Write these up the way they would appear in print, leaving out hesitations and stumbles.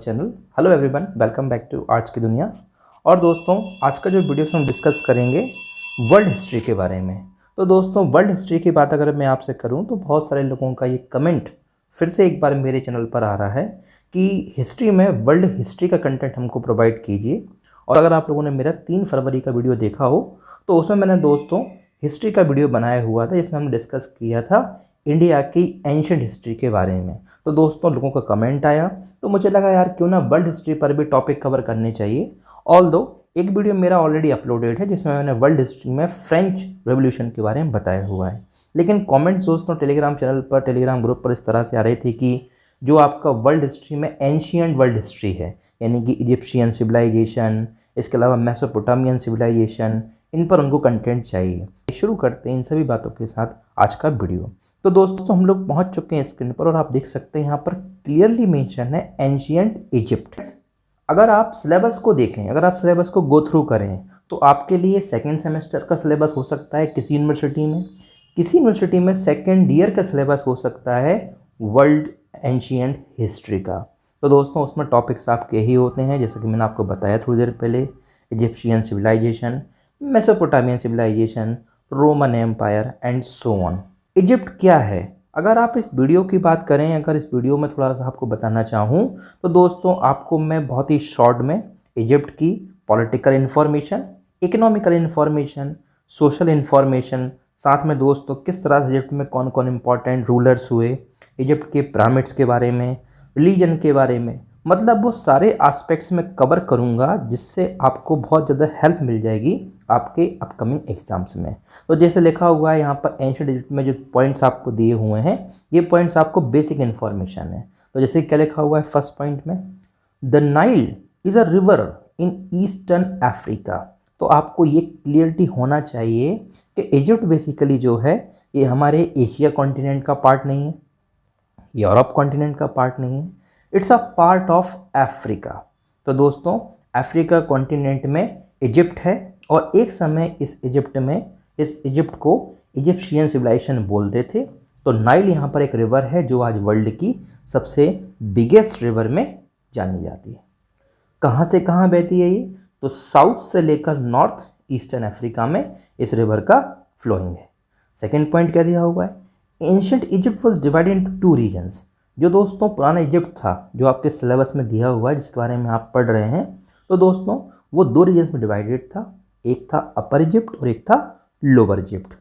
Channel. Hello everyone, welcome back to arts की दुनिया। और दोस्तों, आज का जो वीडियो हम डिस्कस करेंगे वर्ल्ड हिस्ट्री के बारे में। तो दोस्तों, वर्ल्ड हिस्ट्री की बात अगर मैं आपसे करूं तो बहुत सारे लोगों का ये कमेंट फिर से एक बार मेरे चैनल पर आ रहा है कि हिस्ट्री में वर्ल्ड हिस्ट्री का कंटेंट हमको प्रोवाइड कीजिए। और अगर आप लोगों ने मेरा 3 फरवरी का वीडियो देखा हो तो उसमें मैंने दोस्तों हिस्ट्री का वीडियो बनाया हुआ था, जिसमें हमने डिस्कस किया था इंडिया की एंशिएंट हिस्ट्री के बारे में। तो दोस्तों, लोगों का कमेंट आया तो मुझे लगा यार क्यों ना वर्ल्ड हिस्ट्री पर भी टॉपिक कवर करने चाहिए। ऑल्दो एक वीडियो मेरा ऑलरेडी अपलोडेड है जिसमें मैंने वर्ल्ड हिस्ट्री में फ्रेंच रेवोल्यूशन के बारे में बताया हुआ है। लेकिन कमेंट्स दोस्तों टेलीग्राम चैनल पर, टेलीग्राम ग्रुप पर इस तरह से आ रही थी कि जो आपका वर्ल्ड हिस्ट्री में एंशिएंट वर्ल्ड हिस्ट्री है, यानी कि इजिप्शियन सिविलाइजेशन, इसके अलावा मेसोपोटामियन सिविलाइजेशन, इन पर उनको कंटेंट चाहिए। शुरू करते हैं इन सभी बातों के साथ आज का वीडियो। तो दोस्तों, हम लोग पहुंच चुके हैं स्क्रीन पर और आप देख सकते हैं यहाँ पर क्लियरली मेंशन है एंशिएंट इजिप्ट। अगर आप सिलेबस को देखें, अगर आप सिलेबस को गो थ्रू करें तो आपके लिए सेकेंड सेमेस्टर का सिलेबस हो सकता है किसी यूनिवर्सिटी में सेकेंड ईयर का सिलेबस हो सकता है वर्ल्ड एंशिएंट हिस्ट्री का। तो दोस्तों, उसमें टॉपिक्स आपके ही होते हैं, जैसा कि मैंने आपको बताया थोड़ी देर पहले, Egyptian civilization, Mesopotamian civilization, Roman empire and so on. Egypt क्या है? अगर आप इस वीडियो की बात करें, अगर इस वीडियो में थोड़ा सा आपको बताना चाहूँ तो दोस्तों आपको मैं बहुत ही शॉर्ट में इजिप्ट की political information, economical information, social information, साथ में दोस्तों किस तरह से इजिप्ट में कौन कौन इंपॉर्टेंट रूलर्स हुए, इजिप्ट के पिरामिड्स के बारे में, रिलीजन के बारे में, मतलब वो सारे एस्पेक्ट्स में कवर करूँगा जिससे आपको बहुत ज़्यादा हेल्प मिल जाएगी आपके अपकमिंग एग्जाम्स में। तो जैसे लिखा हुआ है यहाँ पर एंशिएंट इजिप्ट में जो पॉइंट्स आपको दिए हुए हैं, ये पॉइंट्स आपको बेसिक इन्फॉर्मेशन है। तो जैसे क्या लिखा हुआ है फर्स्ट पॉइंट में, the Nile is a river in eastern Africa. तो आपको ये क्लियरिटी होना चाहिए कि इजिप्ट बेसिकली जो है ये हमारे एशिया कॉन्टिनेंट का पार्ट नहीं है, यूरोप कॉन्टिनेंट का पार्ट नहीं है, it's a part of Africa. तो दोस्तों, अफ्रीका कॉन्टिनेंट में इजिप्ट है और एक समय इस इजिप्ट को इजिप्शियन सिविलाइजेशन बोलते थे। तो नाइल यहाँ पर एक रिवर है जो आज वर्ल्ड की सबसे बिगेस्ट रिवर में जानी जाती है। कहाँ से कहाँ बहती है ये? तो साउथ से लेकर नॉर्थ ईस्टर्न अफ्रीका में इस रिवर का फ्लोइंग है। सेकेंड पॉइंट क्या दिया हुआ है? Ancient Egypt was divided into 2 regions. जो दोस्तों पुराना इजिप्ट था, जो आपके सिलेबस में दिया हुआ है, जिसके बारे में आप पढ़ रहे हैं, तो दोस्तों वो 2 रीजन्स में डिवाइडेड था। एक था अपर इजिप्ट और एक था लोअर इजिप्ट।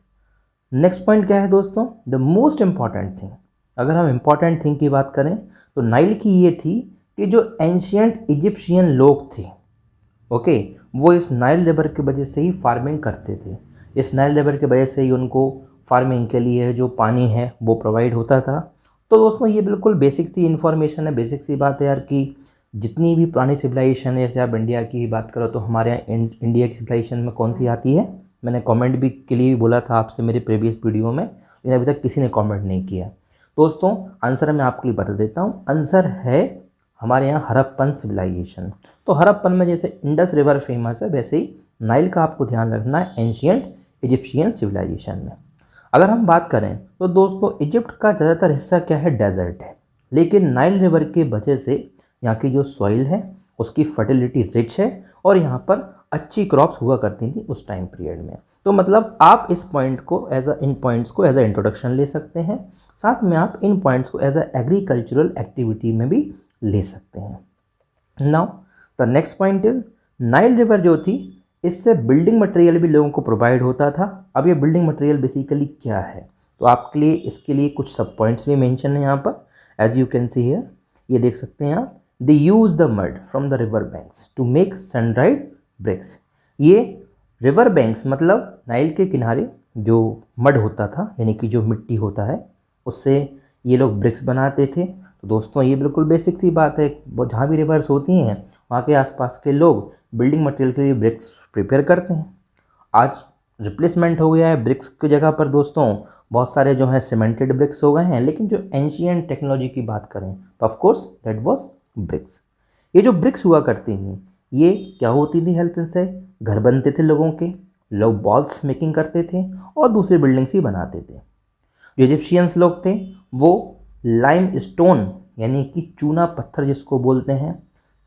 नेक्स्ट पॉइंट क्या है दोस्तों? द मोस्ट इंपॉर्टेंट थिंग, अगर हम इंपॉर्टेंट थिंग की बात करें तो नाइल की ये थी कि जो एंशिएंट इजिप्शियन लोग थे, ओके, वो इस नाइल रिवर की वजह से ही फार्मिंग करते थे। इस नाइल रिवर की वजह से ही उनको फार्मिंग के लिए जो पानी है वो प्रोवाइड होता था। तो दोस्तों, ये बिल्कुल बेसिक सी इन्फॉर्मेशन है, बेसिक सी बात है यार कि जितनी भी पुरानी सिविलाइजेशन है, जैसे आप इंडिया की बात करो तो हमारे यहाँ इंडिया की सिविलाइजेशन में कौन सी आती है? मैंने कमेंट भी के लिए भी बोला था आपसे मेरे प्रीवियस वीडियो में, लेकिन अभी तक किसी ने कमेंट नहीं किया। दोस्तों, आंसर मैं आपके लिए बता देता हूँ। आंसर है हमारे यहाँ हड़प्पन सिविलाइजेशन। तो हड़प्पन में जैसे इंडस रिवर फेमस है, वैसे ही नाइल का आपको ध्यान रखना है एंशिएंट इजिप्शियन सिविलाइजेशन में। अगर हम बात करें तो दोस्तों इजिप्ट का ज़्यादातर हिस्सा क्या है? डेजर्ट है। लेकिन नाइल रिवर की वजह से यहाँ की जो सॉइल है उसकी फर्टिलिटी रिच है और यहाँ पर अच्छी क्रॉप्स हुआ करती थी उस टाइम पीरियड में। तो मतलब आप इस पॉइंट को इन पॉइंट्स को एज अ इंट्रोडक्शन ले सकते हैं, साथ में आप इन पॉइंट्स को एज अ एग्रीकल्चरल एक्टिविटी में भी ले सकते हैं। Now the next point is, Nile river जो थी इससे बिल्डिंग मटेरियल भी लोगों को प्रोवाइड होता था। अब ये बिल्डिंग मटेरियल बेसिकली क्या है? तो आपके लिए इसके लिए कुछ सब पॉइंट्स भी मेंशन है यहाँ पर, as you can see here, ये देख सकते हैं आप। They use the mud from the river banks to make sun-dried bricks। ये रिवर बैंक्स मतलब नाइल के किनारे जो मड होता था, यानी कि जो मिट्टी होता है, उससे ये लोग ब्रिक्स बनाते थे। तो दोस्तों, ये बिल्कुल बेसिक सी बात है, जहाँ भी रिवर्स होती हैं वहाँ के आसपास के लोग बिल्डिंग मटेरियल के लिए ब्रिक्स प्रिपेयर करते हैं। आज रिप्लेसमेंट हो गया है ब्रिक्स की जगह पर दोस्तों, बहुत सारे जो हैं सीमेंटेड ब्रिक्स हो गए हैं। लेकिन जो एंशिएंट टेक्नोलॉजी की बात करें तो ऑफकोर्स दैट वॉज ब्रिक्स। ये जो ब्रिक्स हुआ करती थी, ये क्या होती थी? हेल्प से घर बनते थे लोगों के, लोग वॉल्स मेकिंग करते थे और दूसरी बिल्डिंग्स ही बनाते थे। जो इजिप्शियंस लोग थे वो लाइम स्टोन यानी कि चूना पत्थर जिसको बोलते हैं,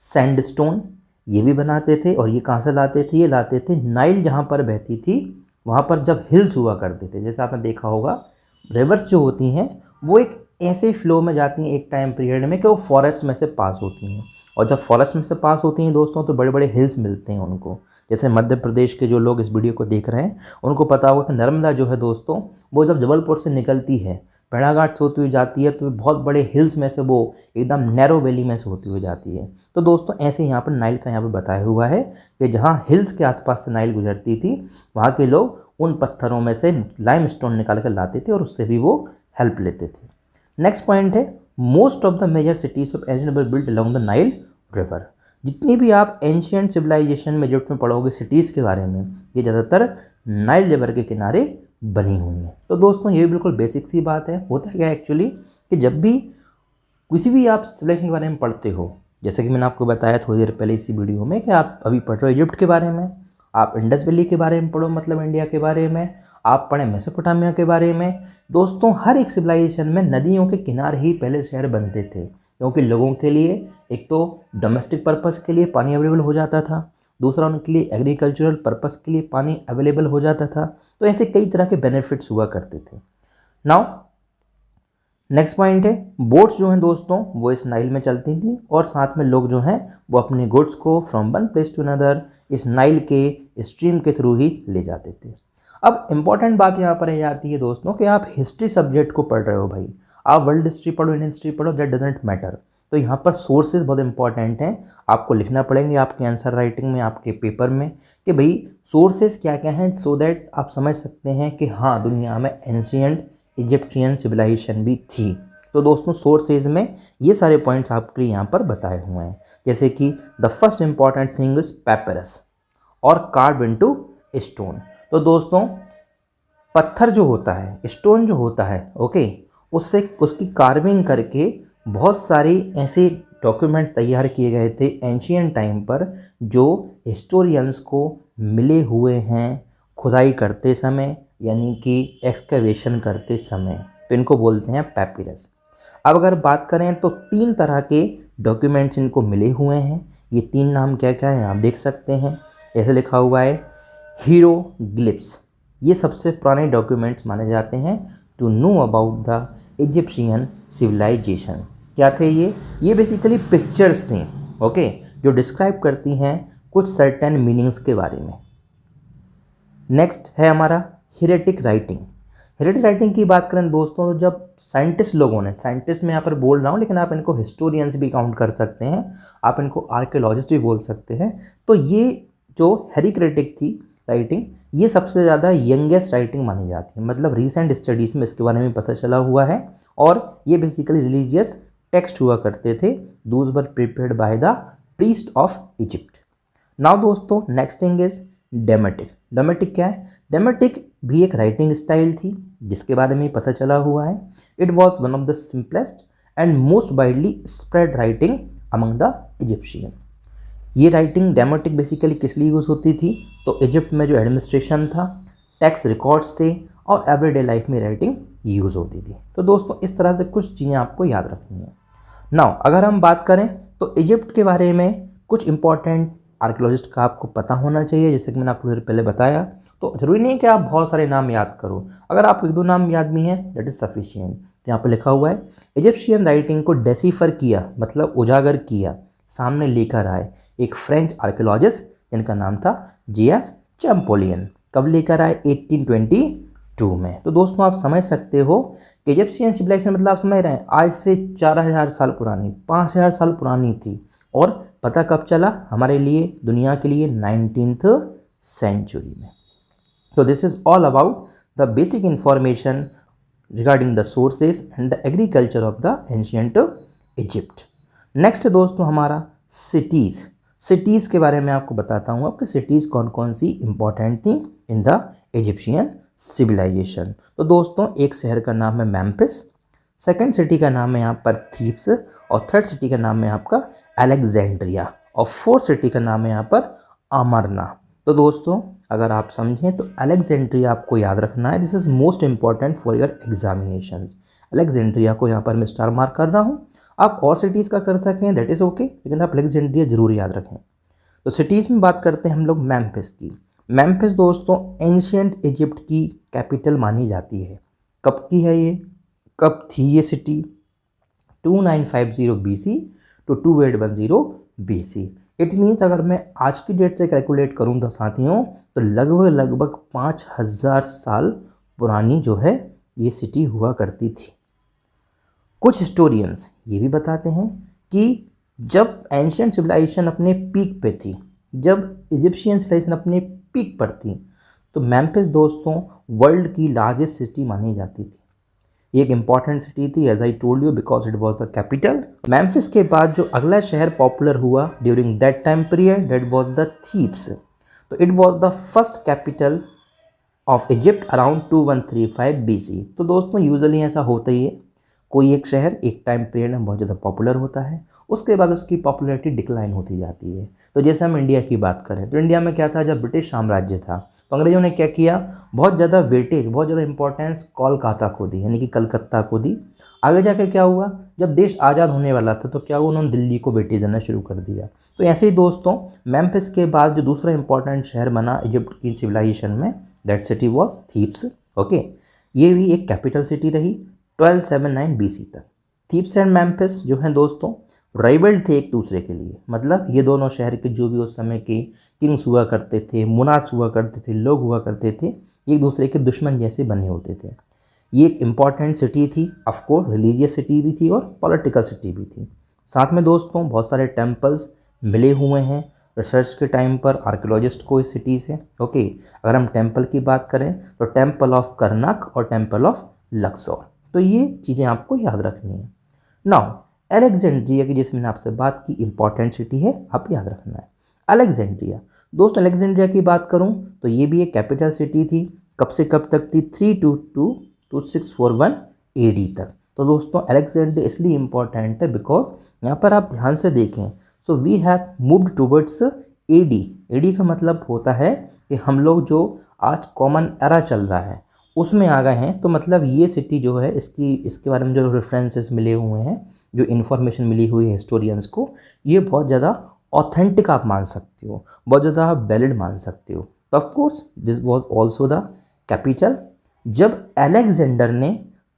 सैंडस्टोन ये भी बनाते थे। और ये कहाँ से लाते थे? ये लाते थे नाइल जहाँ पर बहती थी वहाँ पर जब हिल्स हुआ करते थे। जैसे आपने देखा होगा रिवर्स जो होती हैं वो एक ऐसे फ्लो में जाती हैं एक टाइम पीरियड में कि वो फॉरेस्ट में से पास होती हैं। और जब फॉरेस्ट में से पास होती हैं दोस्तों तो बड़े बड़े हिल्स मिलते हैं उनको। जैसे मध्य प्रदेश के जो लोग इस वीडियो को देख रहे हैं उनको पता होगा कि नर्मदा जो है दोस्तों वो जब जबलपुर से निकलती है भेड़ाघाट से होती हुई जाती है तो बहुत बड़े हिल्स में से वो एकदम नैरो वैली में से होती हुई जाती है। तो दोस्तों ऐसे यहाँ पर नाइल का यहाँ पर बताया हुआ है कि जहाँ हिल्स के आसपास से नाइल गुजरती थी वहाँ के लोग उन पत्थरों में से लाइमस्टोन निकाल कर लाते थे और उससे भी वो हेल्प लेते थे। नेक्स्ट पॉइंट है most of the major cities of ancient were built along the Nile river. जितनी भी आप एंशिएंट सिविलाइजेशन में इजिप्ट में पढ़ोगे सिटीज़ के बारे में ये ज़्यादातर नाइल रिवर के किनारे बनी हुई हैं। तो दोस्तों ये बिल्कुल बेसिक सी बात है। होता क्या है एक्चुअली कि जब भी किसी भी आप सिविलाइजेशन के बारे में पढ़ते हो, जैसे कि मैंने आपको बताया थोड़ी देर पहले इसी वीडियो में कि आप अभी पढ़ रहे हो इजिप्ट के बारे में, आप इंडस वैली के बारे में पढ़ो मतलब इंडिया के बारे में, आप पढ़ें मेसोपोटामिया के बारे में। दोस्तों हर एक सिविलाइजेशन में नदियों के किनारे ही पहले शहर बनते थे क्योंकि लोगों के लिए एक तो डोमेस्टिक पर्पस के लिए पानी अवेलेबल हो जाता था, दूसरा उनके लिए एग्रीकल्चरल पर्पस के लिए पानी अवेलेबल हो जाता था। तो ऐसे कई तरह के बेनिफिट्स हुआ करते थे। नाउ नेक्स्ट पॉइंट है बोट्स जो हैं दोस्तों वो इस नाइल में चलती थी और साथ में लोग जो हैं वो अपने गुड्स को from one place to another इस नाइल के स्ट्रीम के थ्रू ही ले जाते थे। अब इम्पॉर्टेंट बात यहाँ पर यह आती है दोस्तों कि आप हिस्ट्री सब्जेक्ट को पढ़ रहे हो भाई, आप वर्ल्ड हिस्ट्री पढ़ो इंडियन हिस्ट्री पढ़ो दैट डजेंट मैटर। तो यहाँ पर सोर्सेज बहुत इंपॉर्टेंट हैं, आपको लिखना पड़ेंगे आपके आंसर राइटिंग में आपके पेपर में कि भाई सोर्सेज क्या क्या हैं सो दैट आप समझ सकते हैं कि हाँ दुनिया में एंशिएंट इजिप्शियन सिविलाइजेशन भी थी। तो दोस्तों सोर्सेज में ये सारे पॉइंट्स आपके लिए यहाँ पर बताए हुए हैं। जैसे कि the first important thing is papyrus और कार्व इनटू स्टोन। तो दोस्तों पत्थर जो होता है स्टोन जो होता है ओके उससे उसकी कार्विंग करके बहुत सारे ऐसे डॉक्यूमेंट्स तैयार किए गए थे एंशियंट टाइम पर जो हिस्टोरियंस को मिले हुए हैं खुदाई करते समय यानी कि एक्सकवेशन करते समय। तो इनको बोलते हैं पैपिरस। अब अगर बात करें तो 3 तरह के डॉक्यूमेंट्स इनको मिले हुए हैं। ये 3 नाम क्या क्या हैं आप देख सकते हैं। ऐसे लिखा हुआ है हीरोग्लिफ्स, ये सबसे पुराने डॉक्यूमेंट्स माने जाते हैं to know about the Egyptian civilization. क्या थे ये बेसिकली पिक्चर्स थी ओके जो डिस्क्राइब करती हैं कुछ सर्टेन मीनिंग्स के बारे में। नेक्स्ट है हमारा हिरेटिक राइटिंग। हिरेटिक राइटिंग की बात करें दोस्तों तो जब साइंटिस्ट लोगों ने, साइंटिस्ट मैं यहाँ पर बोल रहा हूँ लेकिन आप इनको हिस्टोरियंस भी काउंट कर सकते हैं, आप इनको आर्कियोलॉजिस्ट भी बोल सकते हैं। तो ये जो हेरिक्रेटिक थी राइटिंग ये सबसे ज़्यादा यंगेस्ट राइटिंग मानी जाती है, मतलब रीसेंट स्टडीज़ में इसके बारे में पता चला हुआ है। और ये बेसिकली रिलीजियस टेक्स्ट हुआ करते थे, those were prepared by the priest of Egypt. Now दोस्तों नेक्स्ट थिंग इज डेमेटिक। डेमेटिक क्या है? डेमेटिक भी एक राइटिंग स्टाइल थी जिसके बारे में पता चला हुआ है। It was one of the simplest and most widely spread writing among the Egyptian. ये राइटिंग डेमेटिक बेसिकली किस लिए यूज़ होती थी? तो इजिप्ट में जो एडमिनिस्ट्रेशन था, टैक्स रिकॉर्ड्स थे और एवरीडे लाइफ में राइटिंग यूज़ होती थी। तो दोस्तों इस तरह से कुछ चीज़ें आपको याद रखनी है। नाउ अगर हम बात करें तो इजिप्ट के बारे में कुछ इंपॉर्टेंट आर्कियोलॉजिस्ट का आपको पता होना चाहिए। जैसे कि मैंने आपको पहले बताया, तो ज़रूरी नहीं है कि आप बहुत सारे नाम याद करो, अगर आप 1-2 नाम याद भी हैं दैट इज़ सफिशिएंट। तो यहाँ पर लिखा हुआ है इजिप्शियन राइटिंग को डेसिफर किया मतलब उजागर किया, सामने लेकर आए एक फ्रेंच आर्कियोलॉजिस्ट जिनका नाम था J.F. चैम्पोलियन। कब लेकर आए? 1822 में। तो दोस्तों आप समझ सकते हो कि इजिप्शियन सिविलाइजेशन मतलब आप समझ रहे हैं आज से 4000 साल पुरानी, 5000 साल पुरानी थी। और पता कब चला हमारे लिए, दुनिया के लिए? 19th सेंचुरी में। तो this is all about the basic information regarding the sources and the agriculture of the ancient Egypt. Next दोस्तों हमारा सिटीज़। सिटीज़ के बारे में आपको बताता हूँ आपके सिटीज़ कौन कौन सी इंपॉर्टेंट थी इन द इजिप्शियन सिविलाइजेशन। तो दोस्तों एक शहर का नाम है मेम्फिस, सेकंड सिटी का नाम है यहाँ पर थीब्स और थर्ड सिटी का नाम है आपका अलेक्जेंड्रिया और फोर्थ सिटी का नाम है यहाँ पर अमरना। तो दोस्तों अगर आप समझें तो अलेक्जेंड्रिया आपको याद रखना है, this is most important for your examinations. Alexandria को यहाँ पर मैं स्टार मार्क कर रहा हूँ आप और सिटीज़ का कर सकें दैट इज़ ओके, लेकिन आप अलेक्जेंड्रिया जरूर याद रखें। तो सिटीज़ में बात करते हैं हम लोग मेम्फिस की। मेम्फिस दोस्तों एंशियंट इजिप्ट की कैपिटल मानी जाती है। कब की है ये, कब थी ये city? 2950 BC to 2810 BC। It means अगर मैं आज की डेट से कैलकुलेट करूँ तो साथियों, तो लगभग 5000 साल पुरानी जो है ये सिटी हुआ करती थी। कुछ हिस्टोरियंस ये भी बताते हैं कि जब एंशियंट सिविलाइजेशन अपने पीक पे थी, जब इजिप्शियन सिविलाइजेशन अपने पीक पर थी, तो मेम्फिस दोस्तों वर्ल्ड की लार्जेस्ट सिटी मानी जाती थी। ये एक इंपॉर्टेंट सिटी थी as I told you because it was the capital. Memphis के बाद जो अगला शहर पॉपुलर हुआ during that time period that was the Thebes. तो it was the first capital of Egypt around 2135 BC। तो दोस्तों यूजुअली ऐसा होता ही है, कोई एक शहर एक टाइम पीरियड में बहुत ज़्यादा पॉपुलर होता है, उसके बाद उसकी पॉपुलैरिटी डिक्लाइन होती जाती है। तो जैसे हम इंडिया की बात करें तो इंडिया में क्या था, जब ब्रिटिश साम्राज्य था तो अंग्रेज़ों ने क्या किया, बहुत ज़्यादा वेटेज, बहुत ज़्यादा इंपॉर्टेंस कोलकाता को दी, यानी कि कलकत्ता को दी। आगे जाकर क्या हुआ, जब देश आज़ाद होने वाला था तो क्या हुआ, उन्होंने दिल्ली को वेटेज देना शुरू कर दिया। तो ऐसे ही दोस्तों मेम्फिस के बाद जो दूसरा इंपॉर्टेंट शहर बना इजिप्ट की सिविलाइजेशन में, that city was Thebes. Okay, ये भी एक कैपिटल सिटी रही 1279 BC तक। थीब्स एंड मेम्फिस जो हैं दोस्तों राइवल थे एक दूसरे के लिए, मतलब ये दोनों शहर के जो भी उस समय के किंग्स हुआ करते थे, मुनार्स हुआ करते थे, लोग हुआ करते थे, एक दूसरे के दुश्मन जैसे बने होते थे। ये एक इम्पॉर्टेंट सिटी थी, ऑफकोर्स रिलीजियस सिटी भी थी और पॉलिटिकल सिटी भी थी। साथ में दोस्तों बहुत सारे टेम्पल्स मिले हुए हैं रिसर्च के टाइम पर आर्कियोलॉजिस्ट को इस सिटी से। ओके, अगर हम टेम्पल की बात करें तो टेम्पल ऑफ करनाक और टेम्पल ऑफ लक्सोर, तो ये चीज़ें आपको याद रखनी है। नाउ अलेक्जेंड्रिया की, जैसे मैंने आपसे बात की, इंपॉर्टेंट सिटी है, आप याद रखना है अलेक्जेंड्रिया। दोस्तों अलेक्जेंड्रिया की बात करूं तो ये भी एक कैपिटल सिटी थी। कब से कब तक थी, 322 to 641 AD तक। तो दोस्तों अलेक्जेंड्रिया इसलिए इंपॉर्टेंट है बिकॉज यहाँ पर आप ध्यान से देखें, so we have moved towards AD। AD का मतलब होता है कि हम लोग जो आज कॉमन एरा चल रहा है उसमें आ गए हैं। तो मतलब ये सिटी जो है, इसके बारे में जो रेफरेंसेस मिले हुए हैं, जो इन्फॉर्मेशन मिली हुई है हिस्टोरियंस को, ये बहुत ज़्यादा ऑथेंटिक आप मान सकते हो, बहुत ज़्यादा आप वैलिड मान सकते हो। तो of course this was also the capital जब अलेक्जेंडर ने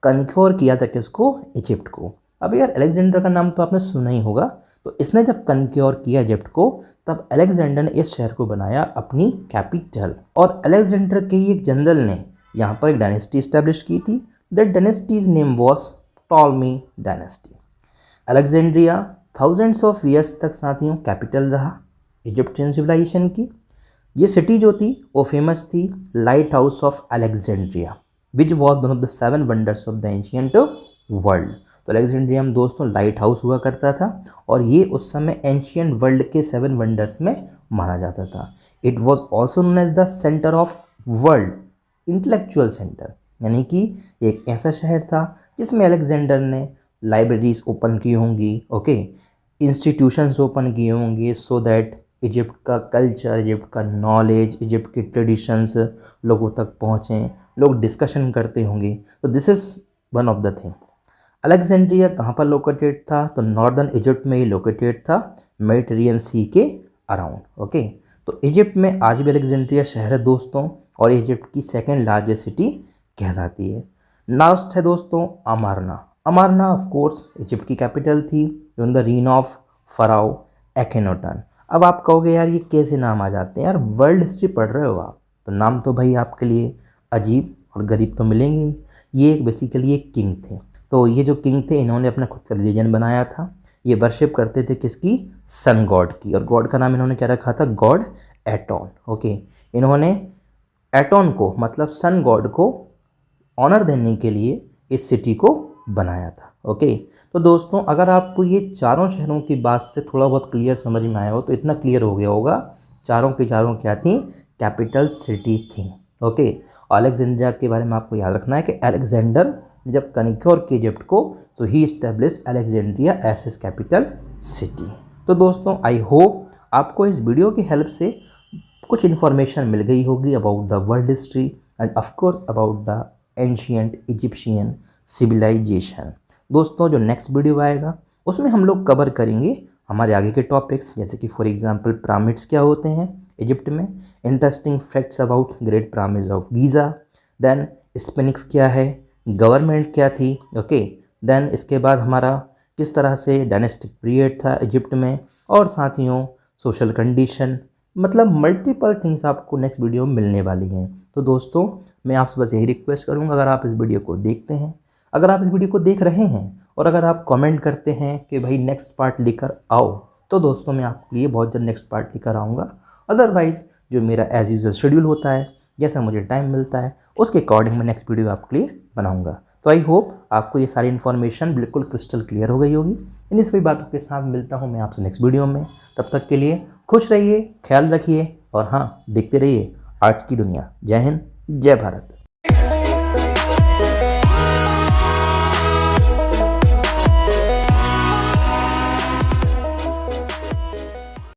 कन्क्योर किया था किसको, इजिप्ट को। अब यार अलेक्जेंडर का नाम तो आपने सुना ही होगा। तो इसने जब कन्क्योर किया इजिप्ट को, तब अलेक्जेंडर ने इस शहर को बनाया अपनी कैपिटल। और अलेक्जेंडर के ही एक जनरल ने यहाँ पर एक डायनेस्टी इस्टेब्लिश की थी। That dynasties name was Ptolemy dynasty. Alexandria thousands of years तक साथियों कैपिटल रहा इजिप्शियन सिविलाइजेशन की। ये सिटी जो थी वो फेमस थी light house of Alexandria which was one of the 7 wonders of the ancient world. तो अलेक्जेंड्रिया में दोस्तों लाइट हाउस हुआ करता था और ये उस समय एंशियंट वर्ल्ड के 7 वंडर्स में माना जाता था। It was also known as the centre of world intellectual centre, यानी कि एक ऐसा शहर था जिसमें अलेक्जेंडर ने लाइब्रेरीज ओपन की होंगी, ओके, इंस्टीट्यूशंस ओपन किए होंगे, सो दैट इजिप्ट का कल्चर, इजिप्ट का नॉलेज, इजिप्ट की ट्रेडिशंस लोगों तक पहुँचें, लोग डिस्कशन करते होंगे। तो this is one of the thing. Alexandria कहाँ पर लोकेटेड था, तो नॉर्दर्न इजिप्ट में ही लोकेटेड था, मेडिटेरियन सी के अराउंड। ओके, तो इजिप्ट में आज भी अलेक्जेंड्रिया शहर है दोस्तों, और इजिप्ट की सेकेंड लार्जेस्ट सिटी कहलाती है। लास्ट है दोस्तों Amarna. Amarna of course Egypt की कैपिटल थी during the reign of pharaoh Akhenaten. अब आप कहोगे यार ये कैसे नाम आ जाते हैं, यार वर्ल्ड हिस्ट्री पढ़ रहे हो आप, तो नाम तो भाई आपके लिए अजीब और गरीब तो मिलेंगे ही। ये बेसिकली एक किंग थे। तो ये जो किंग थे इन्होंने अपना खुद का रिलीजन बनाया था। ये वर्शिप करते थे किसकी, सन गॉड की, और गॉड का नाम इन्होंने क्या रखा था, गॉड एटॉन। ओके, इन्होंने एटॉन को मतलब सन गॉड को ऑनर देने के लिए इस सिटी को बनाया था। ओके, तो दोस्तों अगर आपको ये चारों शहरों की बात से थोड़ा बहुत क्लियर समझ में आया हो तो इतना क्लियर हो गया होगा चारों की चारों क्या थी, कैपिटल सिटी थी। ओके, अलेक्जेंड्रिया के बारे में आपको याद रखना है कि अलेक्जेंडर जब कन्क्योर किया इजिप्ट को तो ही established Alexandria as his capital city. तो दोस्तों आई होप आपको इस वीडियो की हेल्प से कुछ इन्फॉर्मेशन मिल गई होगी about the world history and of course about the ancient Egyptian civilization. दोस्तों जो नेक्स्ट वीडियो आएगा उसमें हम लोग कवर करेंगे हमारे आगे के टॉपिक्स, जैसे कि फॉर एग्जांपल पिरामिड्स क्या होते हैं इजिप्ट में, interesting facts about great pyramids of Giza, then sphinx क्या है, गवर्नमेंट क्या थी, ओके, देन इसके बाद हमारा किस तरह से डायनेस्टिक पीरियड था इजिप्ट में, और साथियों सोशल कंडीशन, मतलब मल्टीपल थिंग्स आपको नेक्स्ट वीडियो में मिलने वाली हैं। तो दोस्तों मैं आपसे बस यही रिक्वेस्ट करूँगा, अगर आप इस वीडियो को देखते हैं, अगर आप इस वीडियो को देख रहे हैं और अगर आप कमेंट करते हैं कि भाई नेक्स्ट पार्ट लेकर आओ, तो दोस्तों मैं आपके लिए बहुत जल्द नेक्स्ट पार्ट लेकर आऊँगा। अदरवाइज़ जो मेरा एज यूजुअल शेड्यूल होता है, जैसा मुझे टाइम मिलता है उसके अकॉर्डिंग मैं नेक्स्ट वीडियो आपके लिए बनाऊँगा। तो आई होप आपको ये सारी इन्फॉर्मेशन बिल्कुल क्रिस्टल क्लियर हो गई होगी। इन सभी बातों के साथ मिलता हूँ मैं आपसे नेक्स्ट वीडियो में। तब तक के लिए खुश रहिए, ख्याल रखिए और हाँ, देखते रहिए आज की दुनिया। जय हिंद, जय भारत।